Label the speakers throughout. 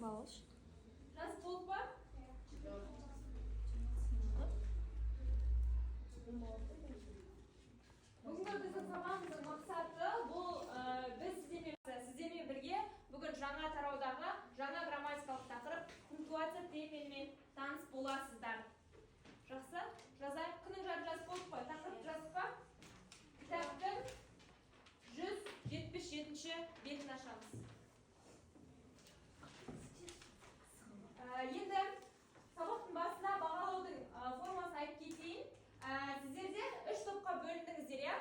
Speaker 1: алыш.
Speaker 2: Жас болып па? Бүгінгі біздің сабағымыздың мақсаты бұл біз сіздермен бірге бүгін жаңа тараудағы жаңа грамматикалық тақырып пунктуация терминімен таныс боласыздар. Жақсы, жазайық. Күннің жары жас болып қой. Тақырып жазып па? Кітаптың 177-ші бетін ашамыз. Енді сабақтың басында бағалаудың формасын айтып кетейін. Сіздерде 3 топқа бөліндіңіздер, я?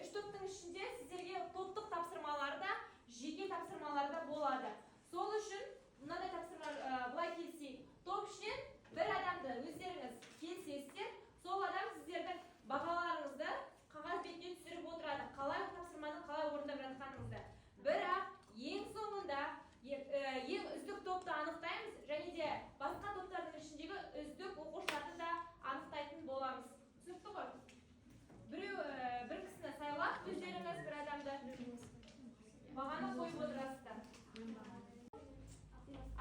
Speaker 2: 3 топтың ішінде сіздерге топтық тапсырмалар да, жеке тапсырмалар да болады. Сол үшін мынадай тапсырмалар былай келсейік. Топ ішінен бір адамды өздеріңіз келсеңіздер, сол адам сіздердің бағаларыңызды қағаз бетіне түсіріп отырады. Қалай тапсырманы қалай орындап жатқаныңызды. Бірақ ең соңында ең үздік топты анықтаймыз, және де басқа топтардың ішіндегі үздік оқушыларды да анықтайтын боламыз. Түсінікті ғой? Bir кісіні сайлап, өздеріңіз бір адамды бағаны қойып отырасыздар.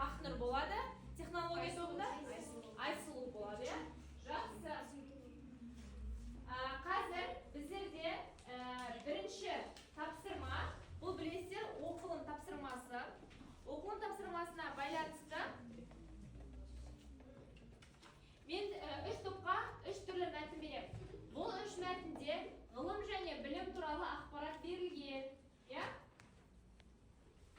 Speaker 2: Ақнұр болады, технология тобында Айсұлу болады, я? Жақсы. Қазір біздерде бірінші тапсырма, бұл білесіздер оқылым тапсырмасы. Оқылым тапсырмасына байланысты мен 3 топқа 3 түрлі мәтін беремін. Бұл 3 мәтінде ғылым және білім туралы ақпарат берілген.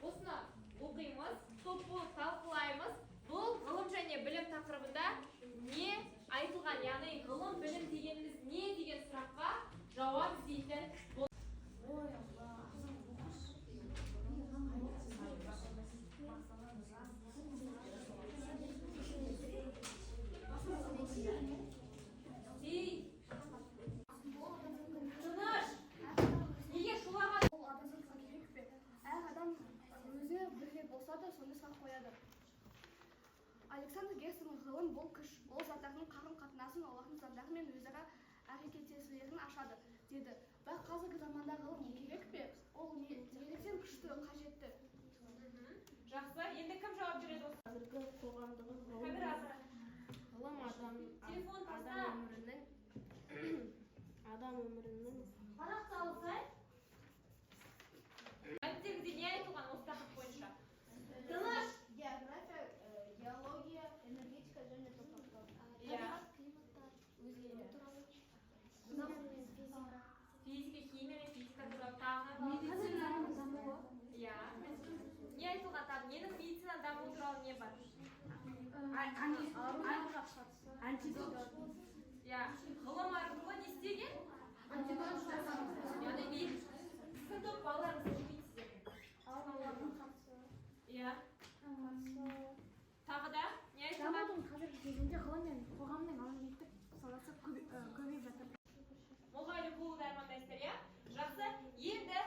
Speaker 2: Осыны оқимыз, топ болып талқылаймыз. Бұл ғылым және білім тақырыбында не айтылған, яғни ғылым білім дегеніміз не деген сұраққа жауап іздейтін болады. Тыныш! Неге шулаған?
Speaker 3: Ол адамзатқа керек пе? Әр адам өзі бір рет болса да сондай сұрақ қояды. Александр Герцен ғылым бұл күш, ол заттардың қарым-қатынасын олардың заттары мен өзара әрекеттесулерін ашады, деді. Бірақ қазіргі заманда ғылым керек пе? Ол неліктен күшті, қажетті?
Speaker 2: Жақсы, енді кім жауап береді осы?
Speaker 1: Қазіргі қоғамдағы ғылым адам өмірінің
Speaker 2: Қанақ салысай? Мәтіндегіде не айтылған осы тақырып бойынша? Тыныш!
Speaker 3: География, геология, энергетика және топырақтар.
Speaker 2: Физика, химия мен физика туралы тағы. Медицина дамуы. Не айтылған тағы? Ненің медицина дамуы туралы не бар?
Speaker 1: антидот.
Speaker 2: Ғылым арқылы не істеген?
Speaker 3: Антидот жасаған.
Speaker 2: Яғни сіздің топ балаларыңызды жемейсіздер. Тағы да не айтылған?
Speaker 3: Дамудың қазіргі кезеңде ғылым мен қоғамның әлеуметтік саласы көбейіп жатыр.
Speaker 2: Мұғалім болуды армандайсыздар, я? Жақсы. Енді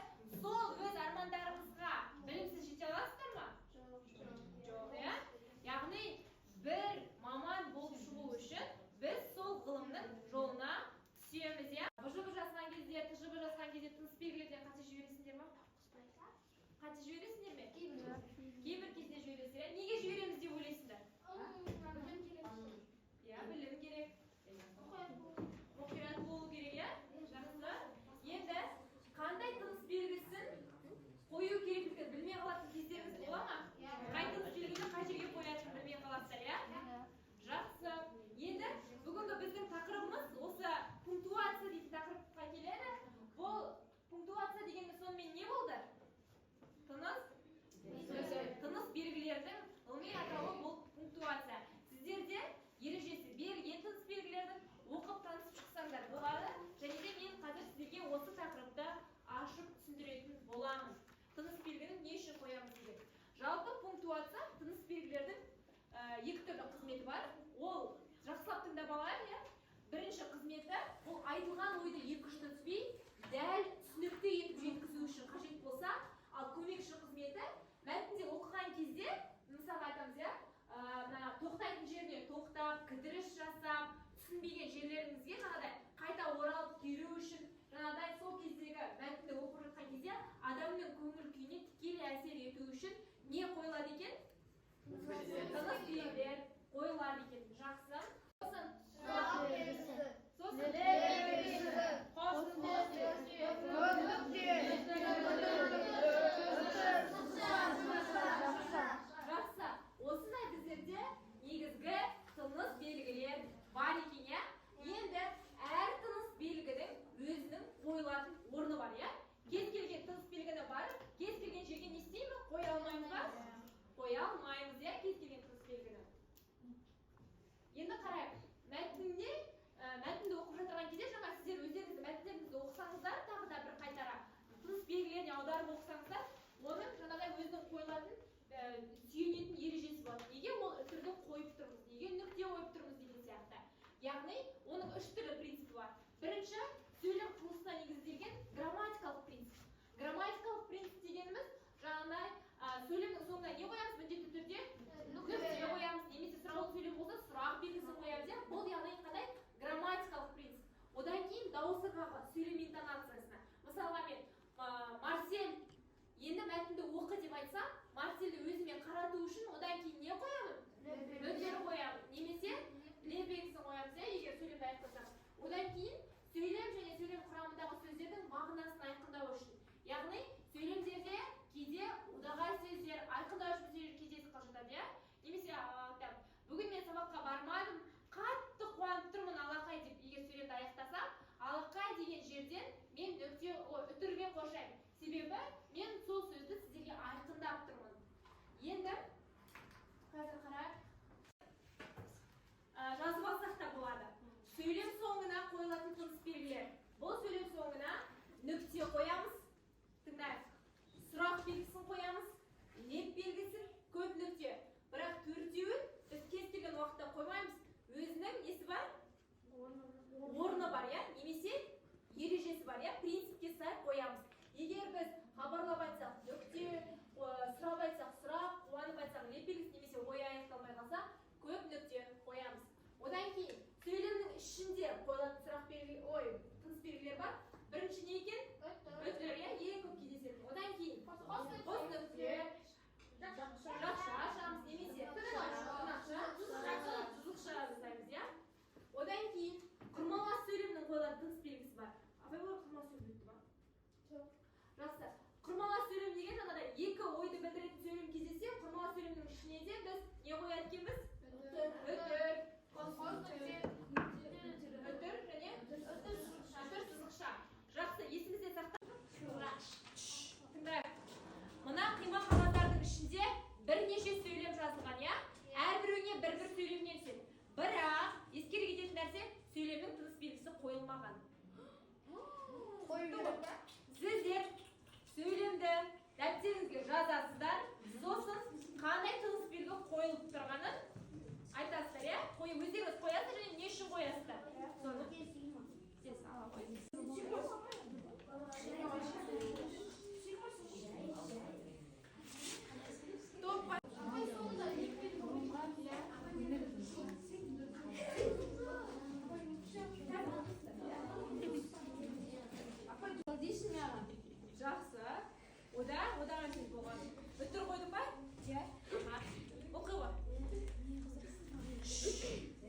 Speaker 2: сол өз армандарыңызға білімсіз жете аласыздар ма? Жоқ, я? Яғни бір маман болып шығу үшін біз сол ғылымның жолына түсеміз, я? БЖБ жазған кезде, ТЖБ жазған кезде тыныс белгілері айтсам, Марсельді өзіме қарату үшін одан кейін не қоямын? Өтер қоямын. Немесе лебегісін қоямыз, егер сөйлемді аяқтасақ. Одан кейін сөйлем және сөйлем құрамындағы сөздердің мағынасын айқындау үшін. Яғни сөйлемдерде кейде удағай сөздер, айқындау үшін сөздер кездесіп қалып жатады, иә? Немесе бүгін мен сабаққа бармадым, қатты қуанып тұрмын алақай деп егер сөйлемді аяқтасам, алақай деген жерден мен үтірмен қошаймын. Себебі мен сол сөзді сіздерге айқындап тұрмын. Енді қазір қарайық. Жазып алсақ та болады. Сөйлем соңына қойылатын тыныс белгілер. Бұл сөйлем соңына нүкте қоямыз. Тыңдайық. Сұрақ белгісін қоямыз. Леп белгісін, көп нүкте. Бірақ төртеуін біз кез келген уақытта қоймаймыз. Өзінің несі бар? Орны бар, иә? Немесе ережесі бар, иә? Принципке сай қоямыз. Егер біз хабарлап айтсақ, нүкте, сұрап айтсақ, сұрақ, қуанып айтсақ, леп белгісі немесе ой аяқталмай қалса, көп нүкте қоямыз. Одан кейін сөйлемнің ішінде қойылатын сұрақ белгілер, тыныс белгілер бар. Бірінші не екен? Үтір, иә, ең көп кездеседі. Одан кейін қос нүкте, жақша ашамыз, немесе тырнақша, жазықша жасаймыз, иә. Одан кейін құрмалас сөйлемнің қойылатын тыныс белгісі бар. Абай болар құрмалас сөйлем өтті ма? Жоқ. Жақсы. Құрмалас сөйлем деген жаңағыда екі ойды білдіретін сөйлем кездессе, құрмалас сөйлемнің ішіне де біз не қояды екенбіз? Үтір, және сызықша. Жақсы, есімізде сақтап. Тыңдайық. Мына қима қағаздардың ішінде бірнеше сөйлем жазылған, иә? Әрбіреуіне бір-бір сөйлемнен түседі. Бірақ ескере кететін нәрсе, сөйлемнің тыныс белгісі қойылмаған. Сіздер сөйлемді дәптеріңізге жазасыздар, сосын қандай тыныс белгі қойылып тұрғанын айтасыздар, иә? Өздеріңіз қоясыздар және не үшін қоясыздар? Жақсы. Одан сөз болған. Үтір қойдың ба? Иә. Оқы ба?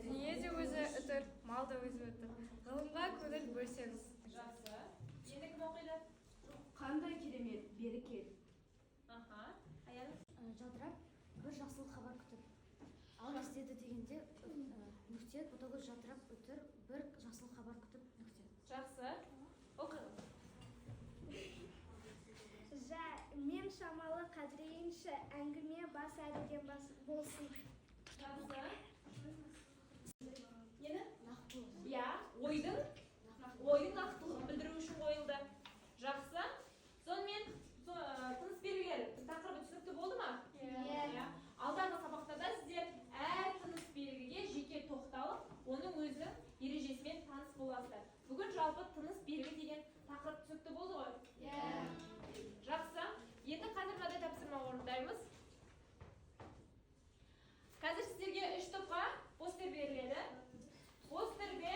Speaker 4: Дүние де өзі үтір, мал да өзі үтір. Ғылымға көңіл бөлсеңіз.
Speaker 2: Жақсы. Енді кім оқиды?
Speaker 5: Қандай керемет, бері кел.
Speaker 2: Аян?
Speaker 6: Жадырап, бір жақсылық хабар күтіп. Ал істеді дегенде нүкте, ботагөз жадырап өтір, бір жақсылық хабар күтіп нүкте.
Speaker 2: Жақсы. Оқы.
Speaker 3: Мен шамалы қадірейінші әңгіме бас әріден болсын.
Speaker 2: Жақсы. Нені? Иә, ойдың нақтылығын білдіру үшін қойылды. Жақсы. Сонымен тыныс белгілері тақырыбы түсінікті болды ма? Иә. Алдағы сабақтарда сіздер әр тыныс белгіге жеке тоқталып, оның өзінің ережесімен таныс боласыздар. Бүгін жалпы тыныс белгі деген тақырып түсінікті болды ғой? Иә. Жақсы. Енді қазір мынадай тапсырма орындаймыз. Қазір сіздерге 3 топқа постер беріледі. Постерге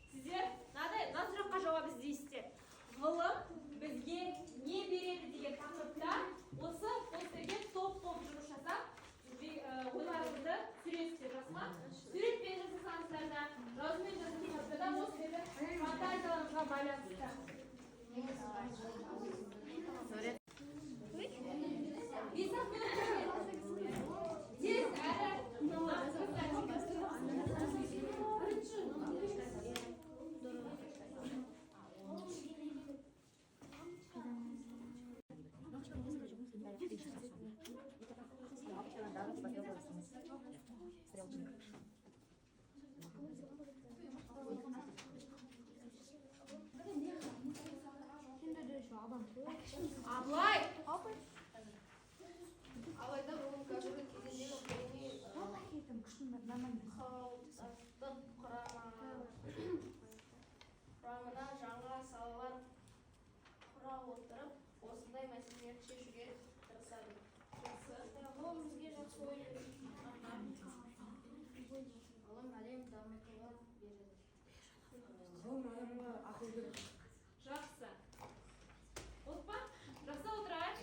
Speaker 2: сіздер мынадай сұраққа жауап іздейсіздер. Ғылым бізге не береді деген тақырыпта осы постерге топ-топ жұмыс жасап, ойларыңызды сүресіздер, жақсы ма? Суретпен жасасаңыздар да, жазумен жасасаңыздар да, осы себебі фантазияларыңызға байланысты. Абылай!
Speaker 5: Алайда оның қазіргі кезеңдегі ғылыми қауымдастық құрамына жаңа салалар құра отырып, осындай мәселелерді шешуге тырысады. Ғылым бізге жақсы ой береді. Ғылым әлем дамытуға береді.
Speaker 4: Ғылым адамға ақыл береді.
Speaker 2: Жақсы. Болды ма? Жақсы отырайық.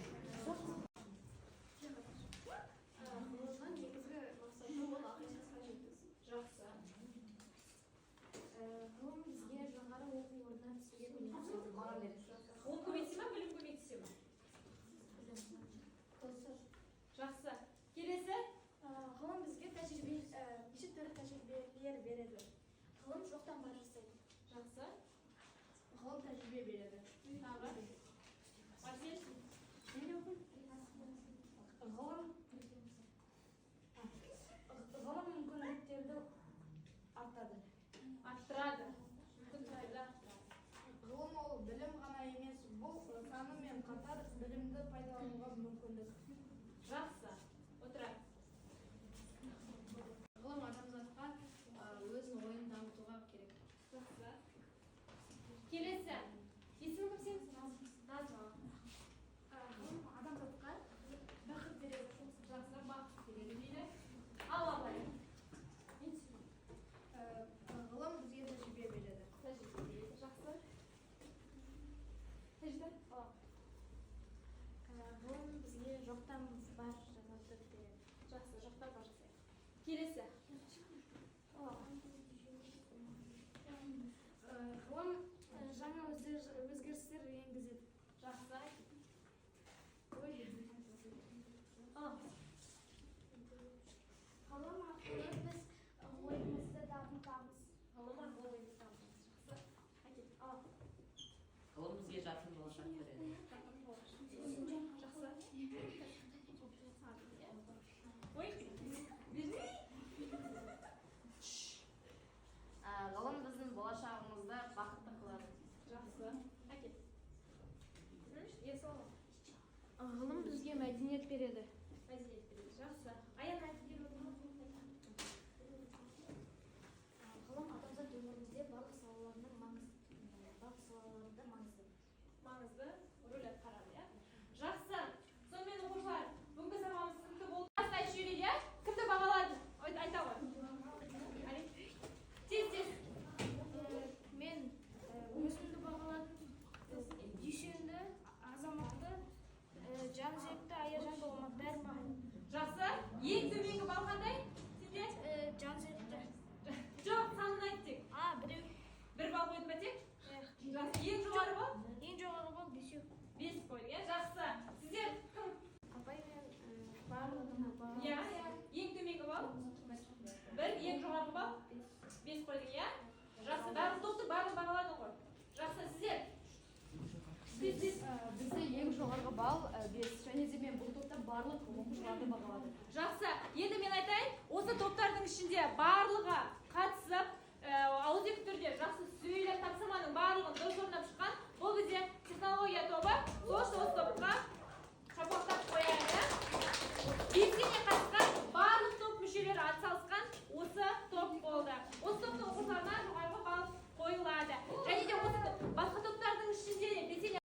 Speaker 5: ғылымды пайдалануға мүмкіндік.
Speaker 2: Жақсы. Отыра.
Speaker 5: Ғылым адамзатқа өзінің ойын дамытуға керек.
Speaker 2: Жақсы. Келесі. Есімі кім сенің? Назма.
Speaker 3: ғылым адамзатқа бақыт береді.
Speaker 2: Жақсы. Бақыт береді дейді. Ал абай.
Speaker 5: Ғылым бізге тәжірибе береді.
Speaker 2: Тәжірибе береді. Жақсы. Тәжірибе.
Speaker 6: ғылым бізге жоқтан бар жасатып береді.
Speaker 2: Жақсы. Жоқтан бар жасайды. Келесі.
Speaker 3: ғылым жаңа өзгерістер енгізеді.
Speaker 2: Жақсы.
Speaker 3: ғылым арқылы біз ойымызды дамытамыз.
Speaker 2: Ғылым арқылы ойды дамытамыз. Жақсы. Әкел. Ал.
Speaker 7: Ғылым бізге жарқын болашақ береді.
Speaker 2: Ой, бермей.
Speaker 7: Ғылым біздің болашағымызды бақытты қылады.
Speaker 2: Жақсы. Әкел. Есол.
Speaker 1: Ғылым бізге мәдениет береді.
Speaker 2: Мәдениет береді. Жақсы. Аян айтып
Speaker 6: ғылым адамзат өмірінде барлық салаларында маңызды.
Speaker 2: маңызды рөл атқарады, иә? Жақсы. Сонымен оқушылар, бүгінгі сабағымыз түсінікті болды. Бастай жүйелейді, иә? Кімді бағалады? Айта ғой. Тез.
Speaker 1: Мен өзімді бағаладым. Дүйсенді, азаматты, жан-жекті, аяжан болма, бәрі маған.
Speaker 2: Жақсы. Ең төменгі бал қандай? Сенде?
Speaker 1: Жан-жекті.
Speaker 2: Жоқ, санын айт тек.
Speaker 1: Біреу.
Speaker 2: Бір бал қойдың ба тек? Жақсы. Ең жоғары бал?
Speaker 1: Ең жоғары бол, бесеу.
Speaker 2: 5 қойдың, иә? Жақсы. Сіздер кім?
Speaker 1: Апай мен барлығына бағаладым.
Speaker 2: Иә. Ең төменгі бал? 1, ең жоғарғы бал? 5 қойдың, иә? Жақсы. Барлық топты барлық бағаладың ғой. Жақсы. Сіздер?
Speaker 8: Бізде ең жоғарғы бал 5 және де мен бұл топта барлық оқушыларды бағаладым.
Speaker 2: Жақсы. Енді мен айтайын, осы топтардың ішінде барлығы